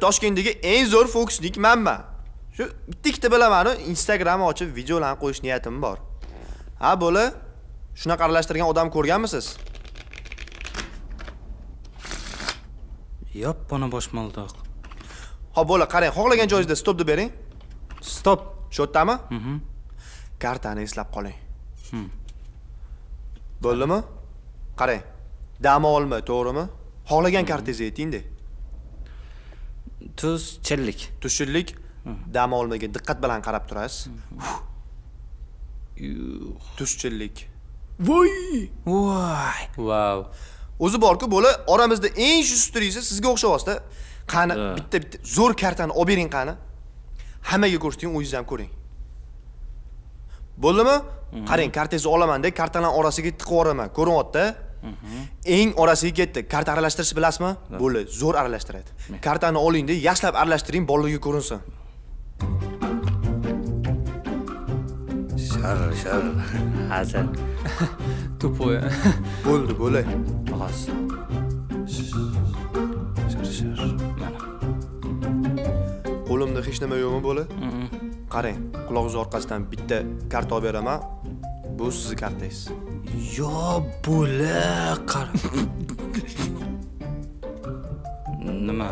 Toshkentdagi eng zo'r fokusnik menman. Shu bitta bilaman-ku, Instagram ochib videolarni qo'yish niyatim bor. Ha, bo'la. Shunaqa aralashtirgan odam ko'rganmisiz? Yoppona boshmaldoq. Ha, bo'la, qarang, xohlagan joyingizda stop deb bering. Stop. Shu yerdami? Kartani eslab qoling. Bo'ldimi? Qarang. Dam olma, to'g'rimi? Xohlagan kartangizni ayting-de. Tuz, chillik. Tushunlik. Dam olmaga diqqat bilan qarab turasiz. Tushunlik. Voy! Voy. Wow. O'zi borku, bo'la, oramizda eng shustrisi sizga o'xshabosda. Qani, bitta zo'r kartani olib bering qani. Hammaga ko'rsating, o'zingiz ham ko'ring. Bo'ldimi? Qarang, kartangizni olaman-da, kartalar orasiga tiqib yuboraman. Ko'ryapti? Eng orasiga ketdi. Karta aralashtirish bilasizmi? Bo'ldi, zo'r aralashtiradi. Kartani oling-da, yaxshilab aralashtiring, bolalarga ko'rinsin. Shar. Hazil. Тупое. Bo'ldi, bo'la. Xolos. Shar. Mana. Qo'limda hech nima yo'qmi, bo'la? Qarang, quloqingiz orqasidan bitta karta olib beraman. Bu sizning kartangiz. Yo, bo'la, qara. Nima?